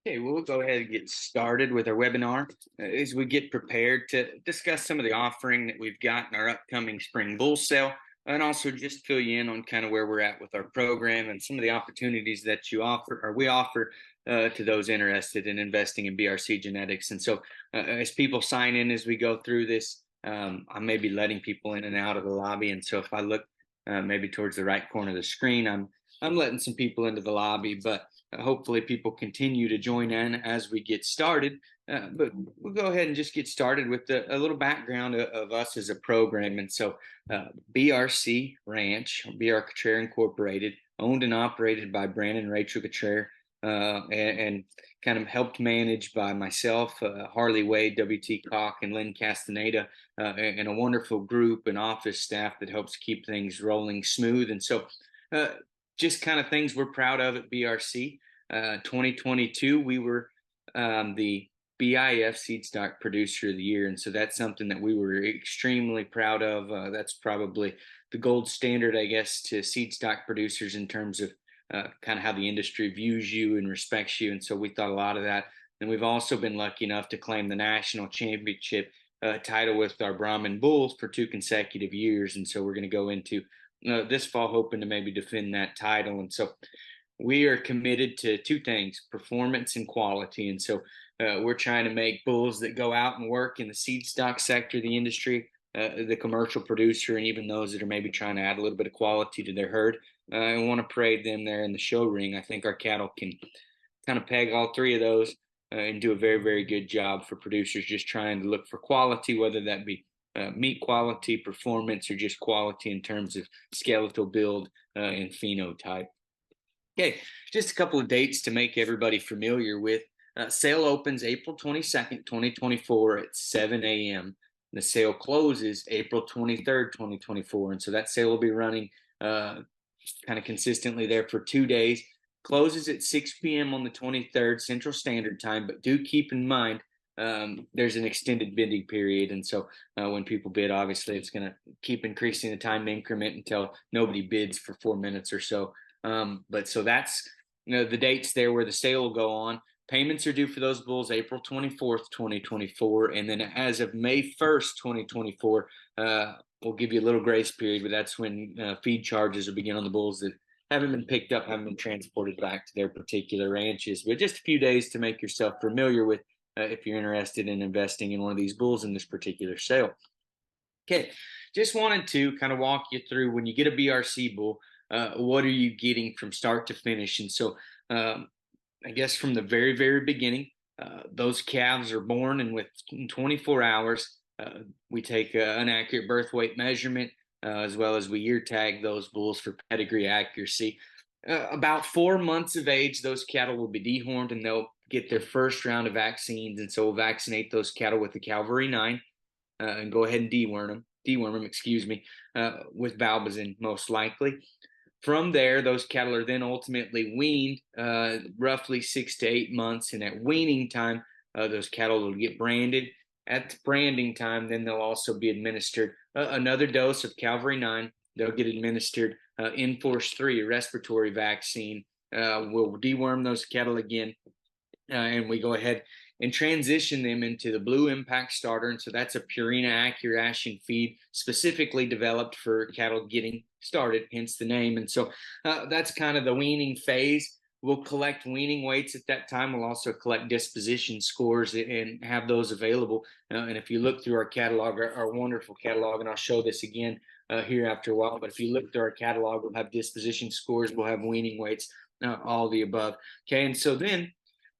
Okay, we'll go ahead and get started with our webinar as we get prepared to discuss some of the offering that we've got in our upcoming spring bull sale, and also just fill you in on kind of where we're at with our program and some of the opportunities that you offer or we offer to those interested in investing in BRC genetics. And so, as people sign in as we go through this, I may be letting people in and out of the lobby. And so, if I look maybe towards the right corner of the screen, I'm letting some people into the lobby, but hopefully, people continue to join in as we get started. But we'll go ahead and just get started with a little background of us as a program. And so, BRC Ranch, BR Cottrell Incorporated, owned and operated by Brandon and Rachel Cottrell, and kind of helped manage by myself, Harley Wade, WT Cock, and Lynn Castaneda, and a wonderful group and office staff that helps keep things rolling smooth. And so, just kind of things we're proud of at BRC. 2022, we were the BIF Seed Stock Producer of the Year, and so that's something that we were extremely proud of. That's probably the gold standard, I guess, to seed stock producers in terms of kind of how the industry views you and respects you. And so we thought a lot of that. And we've also been lucky enough to claim the national championship title with our Brahman bulls for 2 consecutive years. And so we're going to go into this fall hoping to maybe defend that title. And so we are committed to two things: performance and quality. And so we're trying to make bulls that go out and work in the seed stock sector of the industry, the commercial producer, and even those that are maybe trying to add a little bit of quality to their herd and want to parade them there in the show ring. I think our cattle can kind of peg all three of those and do a very, very good job for producers just trying to look for quality, whether that be meat quality, performance, or just quality in terms of skeletal build and phenotype. Okay, just a couple of dates to make everybody familiar with. Sale opens April 22nd, 2024 at 7 a.m. The sale closes April 23rd, 2024. And so that sale will be running kind of consistently there for 2 days. Closes at 6 p.m. on the 23rd Central Standard Time, but do keep in mind there's an extended bidding period. And so when people bid, obviously it's going to keep increasing the time increment until nobody bids for 4 minutes or so. But so that's the dates there where the sale will go on. Payments are due for those bulls April 24th, 2024. And then as of May 1st, 2024, we'll give you a little grace period, but that's when feed charges will begin on the bulls that haven't been picked up, haven't been transported back to their particular ranches. But just a few days to make yourself familiar with if you're interested in investing in one of these bulls in this particular sale. Okay, just wanted to kind of walk you through when you get a BRC bull, what are you getting from start to finish? And so I guess from the very, very beginning, those calves are born, and within 24 hours, we take an accurate birth weight measurement, as well as we year tag those bulls for pedigree accuracy. About 4 months of age, those cattle will be dehorned and they'll get their first round of vaccines. And so we'll vaccinate those cattle with the Cavalry 9 and go ahead and deworm them, with Valbazin most likely. From there, those cattle are then ultimately weaned, roughly 6 to 8 months. And at weaning time, those cattle will get branded. At the branding time, then they'll also be administered another dose of Cavalry 9. They'll get administered Enforce 3, a respiratory vaccine. We'll deworm those cattle again, and we go ahead and transition them into the Blue Impact Starter. And so that's a Purina Accuration feed specifically developed for cattle getting started, hence the name. And so that's kind of the weaning phase. We'll collect weaning weights at that time. We'll also collect disposition scores and have those available. And if you look through our catalog, our wonderful catalog, and I'll show this again here after a while, but if you look through our catalog, we'll have disposition scores, we'll have weaning weights, all the above. Okay, and so then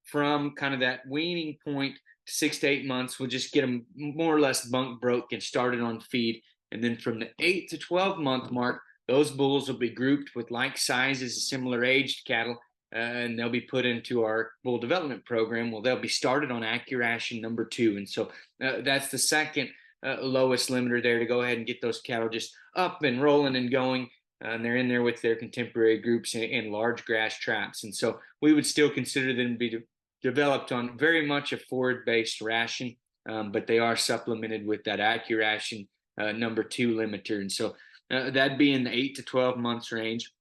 from kind of that weaning point to 6 to 8 months, we'll just get them more or less bunk broke and started on feed. And then from the 8 to 12 month mark, those bulls will be grouped with like sizes, similar aged cattle, and they'll be put into our bull development program. Well, they'll be started on Accuration number 2. And so that's the second lowest limiter there to go ahead and get those cattle just up and rolling and going. And they're in there with their contemporary groups in large grass traps. And so we would still consider them to be developed on very much a forward-based ration, but they are supplemented with that Accuration number 2 limiter. And so that'd be in the 8 to 12 months range.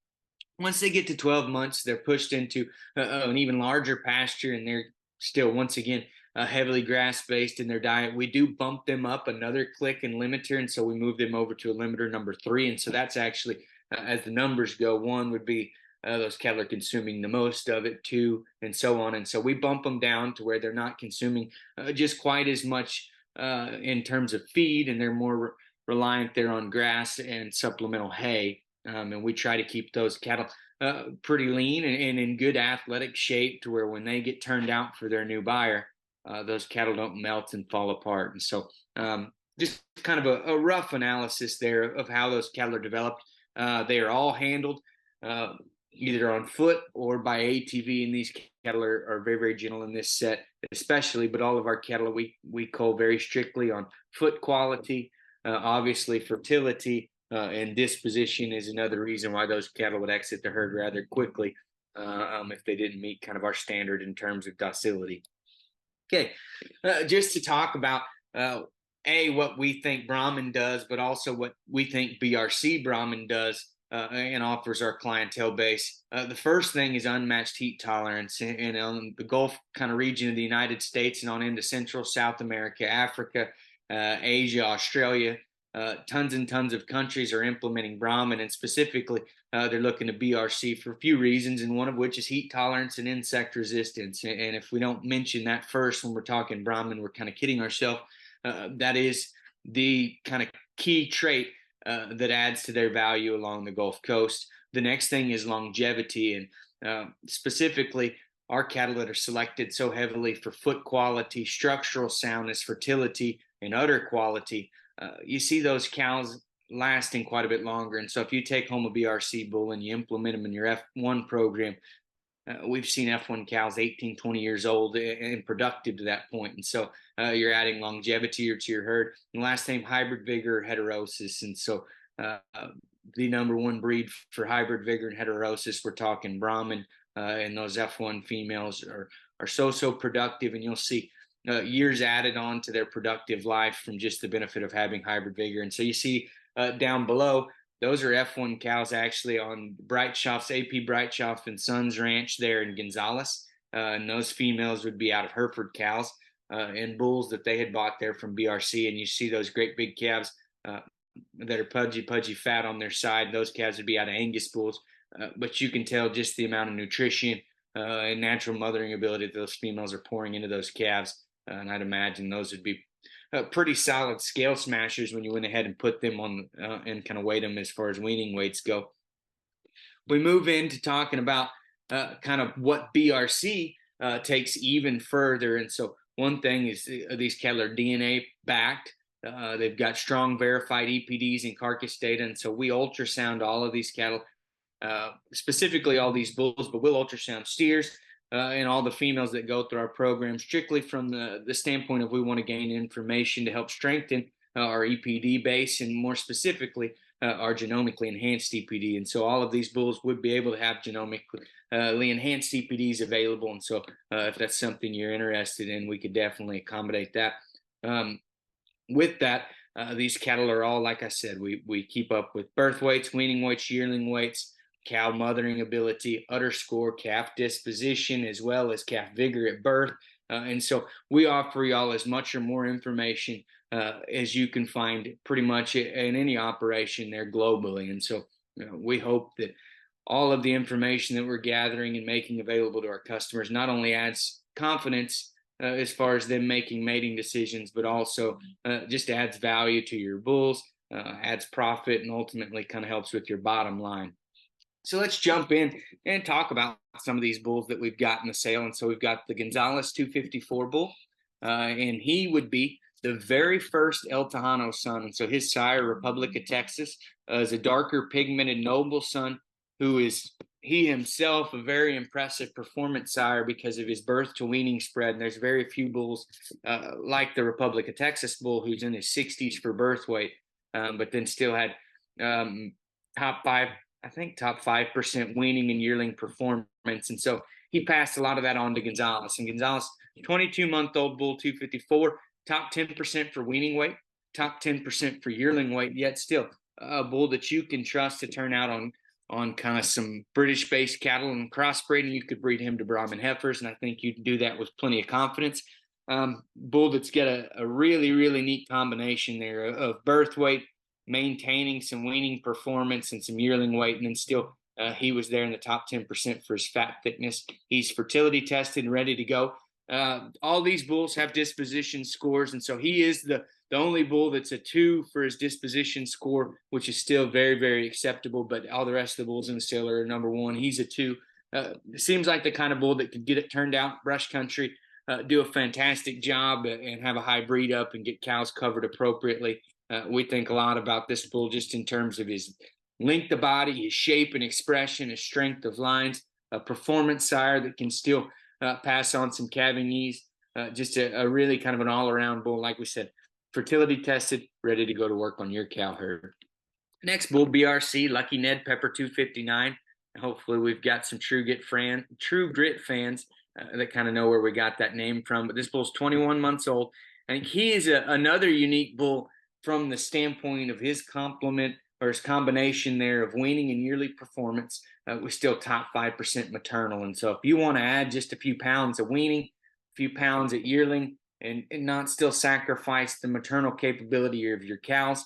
Once they get to 12 months, they're pushed into an even larger pasture, and they're still, once again, heavily grass-based in their diet. We do bump them up another click in limiter, and so we move them over to a limiter number 3. And so that's actually, as the numbers go, 1 would be those cattle are consuming the most of it, 2, and so on. And so we bump them down to where they're not consuming just quite as much in terms of feed, and they're more reliant there on grass and supplemental hay. And we try to keep those cattle pretty lean and in good athletic shape to where when they get turned out for their new buyer, those cattle don't melt and fall apart. And so just kind of a rough analysis there of how those cattle are developed. They are all handled either on foot or by ATV, and these cattle are very, very gentle in this set especially, but all of our cattle we cull very strictly on foot quality, obviously fertility, and disposition is another reason why those cattle would exit the herd rather quickly if they didn't meet kind of our standard in terms of docility. Okay, just to talk about what we think Brahman does, but also what we think BRC Brahman does and offers our clientele base. The first thing is unmatched heat tolerance, and on the Gulf kind of region of the United States and on into Central, South America, Africa, Asia, Australia. Tons and tons of countries are implementing Brahman, and specifically they're looking to BRC for a few reasons, and one of which is heat tolerance and insect resistance. And if we don't mention that first when we're talking Brahman, we're kind of kidding ourselves. That is the kind of key trait that adds to their value along the Gulf Coast. The next thing is longevity, and specifically our cattle that are selected so heavily for foot quality, structural soundness, fertility, and udder quality. You see those cows lasting quite a bit longer. And so if you take home a BRC bull and you implement them in your F1 program, we've seen F1 cows 18, 20 years old and productive to that point. And so you're adding longevity to your herd. And last name, hybrid vigor, heterosis. And so the number one breed for hybrid vigor and heterosis, we're talking Brahman, and those F1 females are so productive. And you'll see years added on to their productive life from just the benefit of having hybrid vigor. And so you see down below, those are F1 cows actually on Breitschaft's, AP Breitschaft and Sons Ranch there in Gonzales. And those females would be out of Hereford cows and bulls that they had bought there from BRC. And you see those great big calves that are pudgy fat on their side. Those calves would be out of Angus bulls. But you can tell just the amount of nutrition and natural mothering ability that those females are pouring into those calves. And I'd imagine those would be pretty solid scale smashers when you went ahead and put them on and kind of weighed them as far as weaning weights go. We move into talking about kind of what BRC takes even further. And so one thing is these cattle are DNA backed. They've got strong verified EPDs and carcass data. And so we ultrasound all of these cattle, specifically all these bulls, but we'll ultrasound steers and all the females that go through our program strictly from the standpoint of we want to gain information to help strengthen our EPD base, and more specifically our genomically enhanced EPD. And so all of these bulls would be able to have genomically enhanced EPDs available. And so if that's something you're interested in, we could definitely accommodate that. With that, these cattle are all, like I said, we keep up with birth weights, weaning weights, yearling weights, cow mothering ability, udder score, calf disposition, as well as calf vigor at birth. And so we offer y'all as much or more information as you can find pretty much in any operation there globally. And so we hope that all of the information that we're gathering and making available to our customers not only adds confidence as far as them making mating decisions, but also just adds value to your bulls, adds profit, and ultimately kind of helps with your bottom line. So let's jump in and talk about some of these bulls that we've got in the sale. And so we've got the Gonzales 254 bull, and he would be the very first El Tejano son. And so his sire, Republic of Texas, is a darker pigmented noble son who is he himself a very impressive performance sire because of his birth to weaning spread. And there's very few bulls like the Republic of Texas bull who's in his 60s for birth weight, but then still had top 5% weaning and yearling performance. And so he passed a lot of that on to Gonzales. And Gonzales, 22-month-old bull, 254, top 10% for weaning weight, top 10% for yearling weight, yet still a bull that you can trust to turn out on on kind of some British-based cattle and crossbreeding, you could breed him to Brahman heifers, and I think you can do that with plenty of confidence. Bull that's got a really, really neat combination there of birth weight, maintaining some weaning performance and some yearling weight, and then still he was there in the top 10% for his fat thickness. He's fertility tested and ready to go. All these bulls have disposition scores, and so he is the only bull that's a 2 for his disposition score, which is still very, very acceptable. But all the rest of the bulls in the sale are number 1. He's a 2. It seems like the kind of bull that could get it turned out brush country, do a fantastic job, and have a high breed up and get cows covered appropriately. We think a lot about this bull just in terms of his length of body, his shape and expression, his strength of lines, a performance sire that can still pass on some calving ease. Just a really kind of an all-around bull, like we said, fertility tested, ready to go to work on your cow herd. Next bull, BRC, Lucky Ned Pepper 259. Hopefully we've got some True Grit fans that kind of know where we got that name from. But this bull's 21 months old. I think he is another unique bull from the standpoint of his complement or his combination there of weaning and yearly performance. We're still top 5% maternal. And so if you want to add just a few pounds of weaning, a few pounds at yearling, and not still sacrifice the maternal capability of your cows,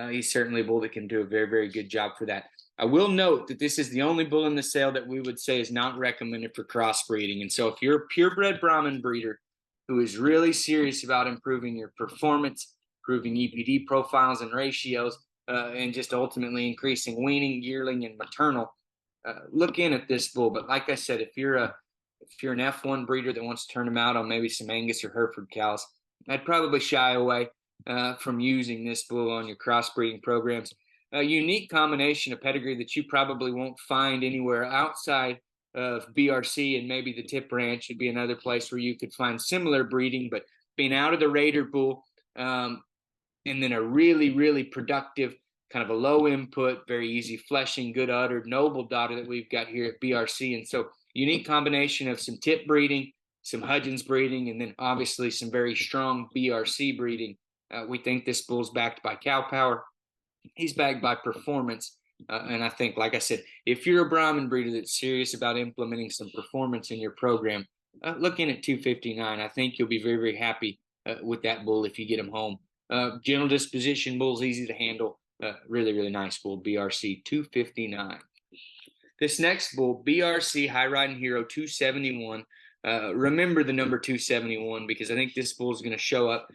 he's certainly a bull that can do a very, very good job for that. I will note that this is the only bull in the sale that we would say is not recommended for crossbreeding. And so if you're a purebred Brahman breeder who is really serious about improving your performance, improving EPD profiles and ratios, and just ultimately increasing weaning, yearling, and maternal, look in at this bull. But like I said, if you're an F1 breeder that wants to turn them out on maybe some Angus or Hereford cows, I'd probably shy away from using this bull on your crossbreeding programs. A unique combination of pedigree that you probably won't find anywhere outside of BRC, and maybe the Tip Ranch would be another place where you could find similar breeding, but being out of the Raider bull, and then a really, really productive, kind of a low input, very easy fleshing, good uddered, noble daughter that we've got here at BRC. And so unique combination of some Tip breeding, some Hudgens breeding, and then obviously some very strong BRC breeding. We think this bull's backed by cow power. He's backed by performance. And I think, like I said, if you're a Brahman breeder that's serious about implementing some performance in your program, look in at 259. I think you'll be very, very happy with that bull if you get him home. Gentle disposition bull's easy to handle. Really, really nice bull, BRC 259. This next bull, BRC High Riding Hero 271. Remember the number 271, because I think this bull is going to show up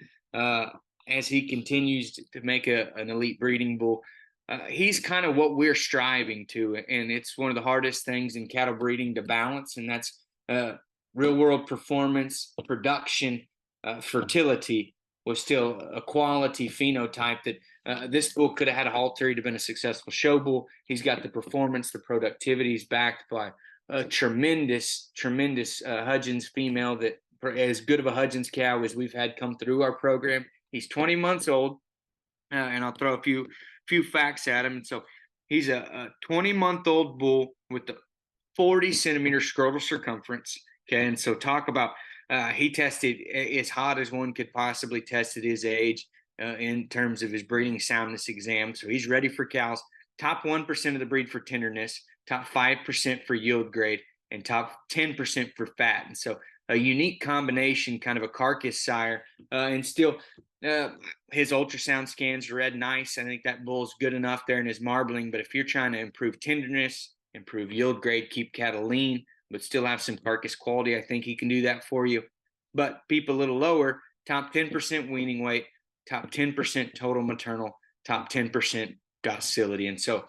as he continues to make an elite breeding bull. He's kind of what we're striving to, and it's one of the hardest things in cattle breeding to balance, and that's real world performance, production, fertility, was still a quality phenotype that this bull could have had a halter. He'd have been a successful show bull. He's got the performance, the productivity. He's backed by a tremendous Hudgens female that, for as good of a Hudgens cow as we've had come through our program. He's 20 months old, and I'll throw a few facts at him. And so he's a 20-month-old bull with the 40-centimeter scrotal circumference. Okay, and so talk about he tested as hot as one could possibly test at his age in terms of his breeding soundness exam. So he's ready for cows. Top 1% of the breed for tenderness, top 5% for yield grade, and top 10% for fat. And so a unique combination, kind of a carcass sire, and still his ultrasound scans read nice. I think that bull's good enough there in his marbling. But if you're trying to improve tenderness, improve yield grade, keep cattle lean, but still have some carcass quality, I think he can do that for you. But people a little lower, top 10% weaning weight, top 10% total maternal, top 10% docility. And so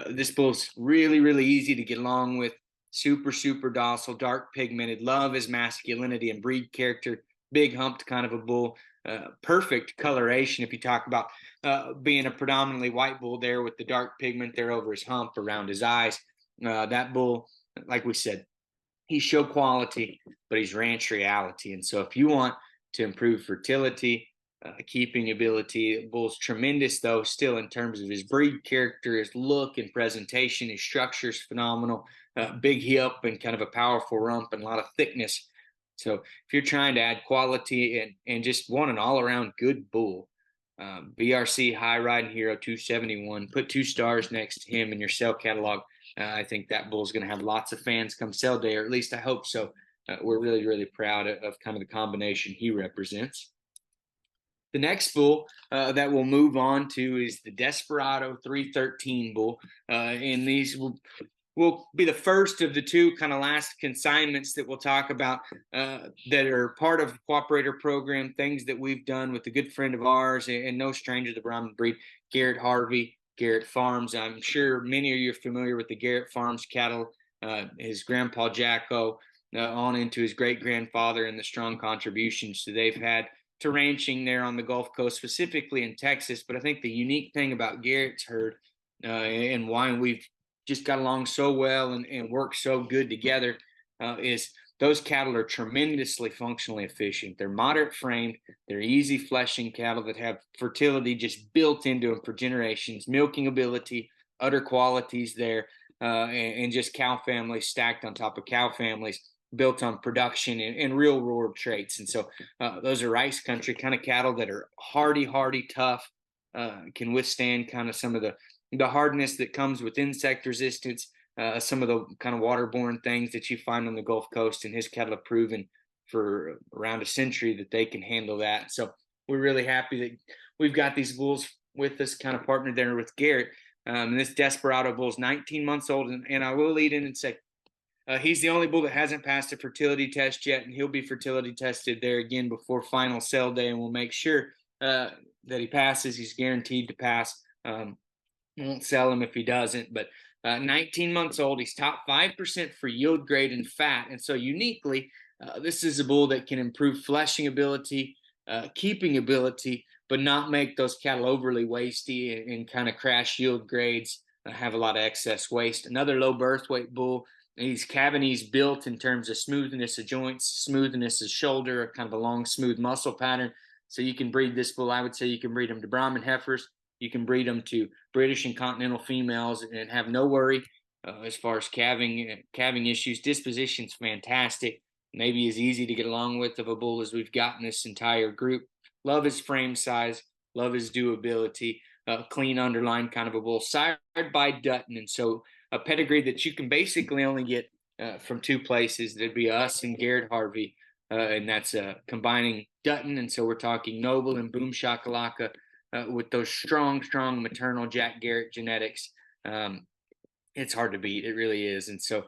this bull's really, really easy to get along with. Super, super docile, dark pigmented, love his masculinity and breed character, big humped kind of a bull, perfect coloration. If you talk about being a predominantly white bull there with the dark pigment there over his hump, around his eyes, that bull, like we said, he's show quality, but he's ranch reality. And so if you want to improve fertility, keeping ability, the bull's tremendous though still in terms of his breed character, his look and presentation. His structure is phenomenal, big hip and kind of a powerful rump and a lot of thickness. So if you're trying to add quality and just want an all-around good bull, BRC High Riding Hero 271, put 2 stars next to him in your sale catalog. I think that bull is going to have lots of fans come sale day, or at least I hope so. We're really, really proud of kind of the combination he represents. The next bull that we'll move on to is the Desperado 313 bull. And these will be the first of the two kind of last consignments that we'll talk about that are part of the Cooperator program, things that we've done with a good friend of ours and no stranger to the Brahman breed, Garrett Harvey, Garrett Farms. I'm sure many of you are familiar with the Garrett Farms cattle, his grandpa Jacko, on into his great-grandfather and the strong contributions that they've had to ranching there on the Gulf Coast, specifically in Texas. But I think the unique thing about Garrett's herd and why we've just got along so well and worked so good together is those cattle are tremendously functionally efficient. They're moderate framed. They're easy fleshing cattle that have fertility just built into them for generations, milking ability, udder qualities there, and just cow families stacked on top of cow families built on production and real world traits. And so those are rice country kind of cattle that are hardy, tough, can withstand kind of some of the hardness that comes with insect resistance, some of the kind of waterborne things that you find on the Gulf Coast. And his cattle have proven for around a century that they can handle that. So we're really happy that we've got these bulls with us, kind of partnered there with Garrett. And this Desperado bull is 19 months old. And I will lead in and say, he's the only bull that hasn't passed a fertility test yet, and he'll be fertility tested there again before final sale day, and we'll make sure that he passes. He's guaranteed to pass. Won't sell him if he doesn't, but 19 months old. He's top 5% for yield grade and fat, and so uniquely, this is a bull that can improve fleshing ability, keeping ability, but not make those cattle overly wasty and kind of crash yield grades, have a lot of excess waste. Another low birth weight bull. He's cavities built in terms of smoothness of joints, smoothness of shoulder, kind of a long, smooth muscle pattern. So you can breed this bull. I would say you can breed them to Brahman heifers. You can breed them to British and continental females and have no worry as far as calving issues. Disposition's fantastic. Maybe as easy to get along with of a bull as we've gotten this entire group. Love his frame size. Love his doability. Clean underline kind of a bull. Sired by Dutton. And so a pedigree that you can basically only get from two places. There'd be us and Garrett Harvey, and that's combining Dutton. And so we're talking Noble and Boom Shakalaka with those strong maternal Jack Garrett genetics. It's hard to beat. It really is. And so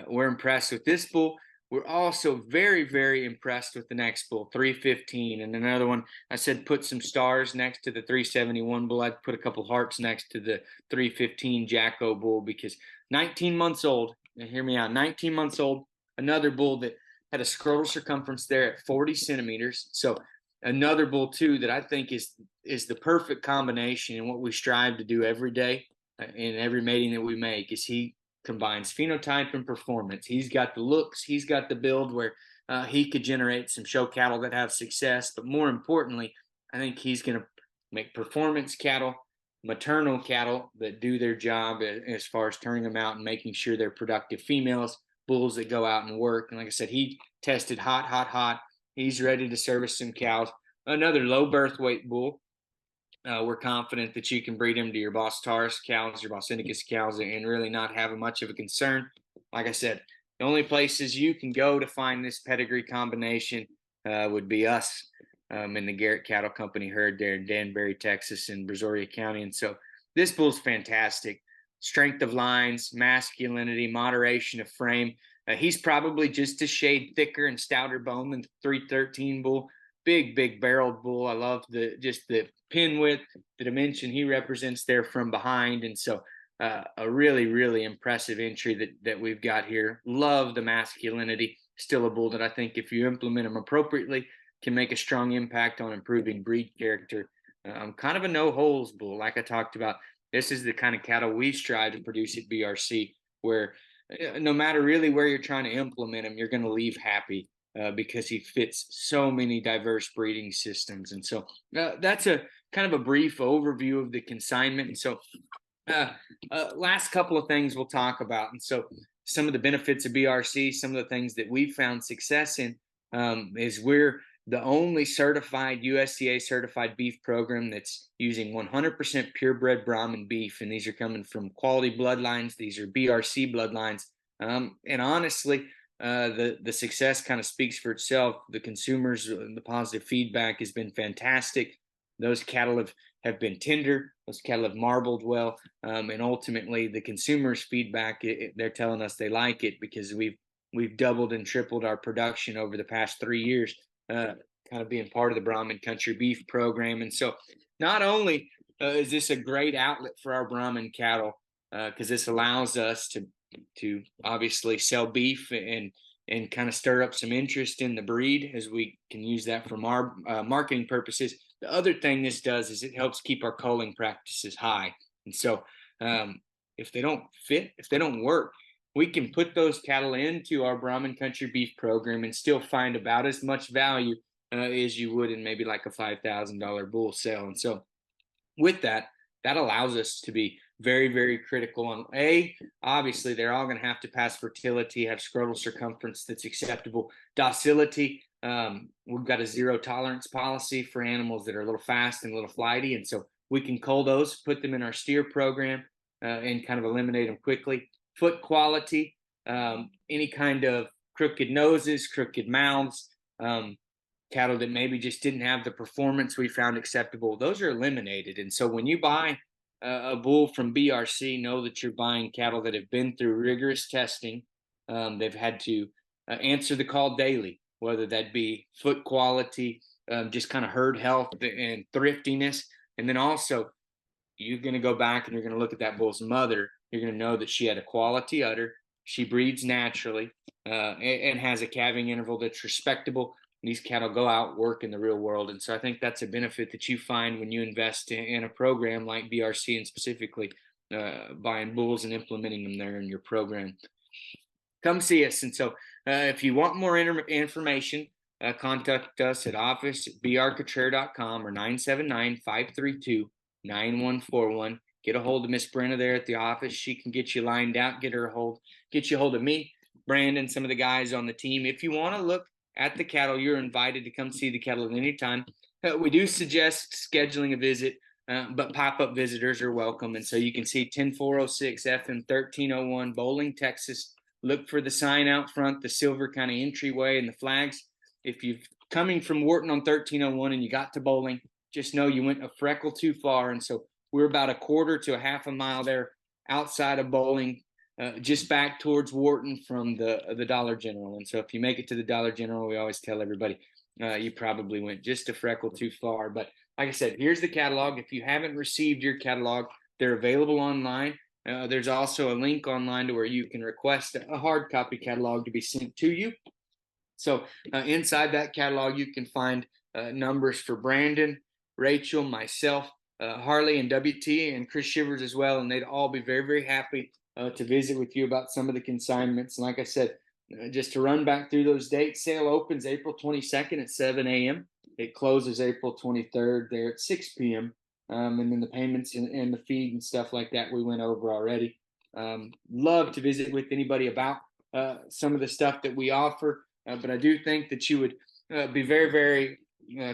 we're impressed with this bull. We're also very, very impressed with the next bull, 315. And another one, I said put some stars next to the 371 bull. I'd put a couple hearts next to the 315 Jacko bull because 19 months old, and hear me out, 19 months old, another bull that had a scrotal circumference there at 40 centimeters. So another bull, too, that I think is the perfect combination and what we strive to do every day in every mating that we make is he combines phenotype and performance. He's got the looks, he's got the build where he could generate some show cattle that have success, but more importantly, I think he's going to make performance cattle, maternal cattle that do their job as far as turning them out and making sure they're productive females, bulls that go out and work. And like I said, he tested hot. He's ready to service some cows. Another low birth weight bull. We're confident that you can breed him to your Boss Taurus cows, your Boss Indicus cows, and really not have much of a concern. Like I said, the only places you can go to find this pedigree combination would be us in the Garrett Cattle Company herd there in Danbury, Texas, and Brazoria County. And so this bull's fantastic. Strength of lines, masculinity, moderation of frame. He's probably just a shade thicker and stouter bone than the 313 bull. Big barreled bull. I love the pin width, the dimension he represents there from behind. And so a really impressive entry that we've got here. Love the masculinity. Still a bull that I think if you implement him appropriately can make a strong impact on improving breed character. Kind of a no holes bull. Like I talked about, this is the kind of cattle we strive to produce at BRC where no matter really where you're trying to implement him, you're going to leave happy. Because he fits so many diverse breeding systems. And so that's a kind of a brief overview of the consignment. And so last couple of things we'll talk about. And so some of the benefits of BRC, some of the things that we've found success in is we're the only certified USDA certified beef program that's using 100% purebred Brahman beef. And these are coming from quality bloodlines. These are BRC bloodlines. And honestly, the success kind of speaks for itself. The consumers, the positive feedback has been fantastic. Those cattle have been tender. Those cattle have marbled well. And ultimately, the consumers' feedback, they're telling us they like it because we've doubled and tripled our production over the past 3 years, kind of being part of the Brahman Country Beef program. And so not only is this a great outlet for our Brahman cattle, because this allows us to obviously sell beef and kind of stir up some interest in the breed, as we can use that for marketing purposes. The other thing this does is it helps keep our culling practices high. And so if they don't fit, if they don't work, we can put those cattle into our Brahman Country Beef program and still find about as much value as you would in maybe like a $5,000 bull sale. And so with that, that allows us to be very, very critical on obviously they're all going to have to pass fertility, have scrotal circumference that's acceptable, docility. We've got a zero tolerance policy for animals that are a little fast and a little flighty. And so we can cull those, put them in our steer program and kind of eliminate them quickly. Foot quality, any kind of crooked noses, crooked mouths, cattle that maybe just didn't have the performance we found acceptable, those are eliminated. And so when you buy a bull from BRC, know that you're buying cattle that have been through rigorous testing. They've had to answer the call daily, whether that be foot quality, just kind of herd health and thriftiness. And then also, you're going to go back and you're going to look at that bull's mother. You're going to know that she had a quality udder. She breeds naturally and has a calving interval that's respectable. These cattle go out, work in the real world. And so I think that's a benefit that you find when you invest in a program like BRC, and specifically buying bulls and implementing them there in your program. Come see us. And so if you want more information, contact us at office@brcouture.com or 979-532-9141. Get a hold of Miss Brenna there at the office. She can get you lined out, get you a hold of me, Brandon, some of the guys on the team. If you want to look at the cattle, you're invited to come see the cattle at any time. We do suggest scheduling a visit, but pop-up visitors are welcome. And so you can see 10406 FM 1301 Bowling, Texas. Look for the sign out front, the silver kind of entryway and the flags. If you're coming from Wharton on 1301 and you got to Bowling, just know you went a freckle too far. And so we're about a quarter to a half a mile there outside of Bowling, just back towards Wharton from the Dollar General. And so if you make it to the Dollar General, we always tell everybody you probably went just a freckle too far. But like I said, here's the catalog. If you haven't received your catalog, they're available online. There's also a link online to where you can request a hard copy catalog to be sent to you. So inside that catalog, you can find numbers for Brandon, Rachel, myself, Harley, and WT, and Chris Shivers as well. And they'd all be very, very happy to visit with you about some of the consignments. And like I said, just to run back through those dates, sale opens April 22nd at 7 a.m. It closes April 23rd there at 6 p.m. And then the payments and the feed and stuff like that we went over already. Love to visit with anybody about some of the stuff that we offer. But I do think that you would be very, very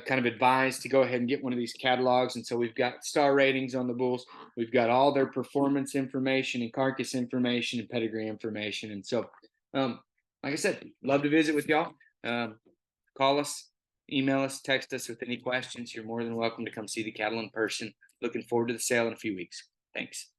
kind of advised to go ahead and get one of these catalogs. And so we've got star ratings on the bulls. We've got all their performance information and carcass information and pedigree information. And so, like I said, love to visit with y'all. Call us, email us, text us with any questions. You're more than welcome to come see the cattle in person. Looking forward to the sale in a few weeks. Thanks.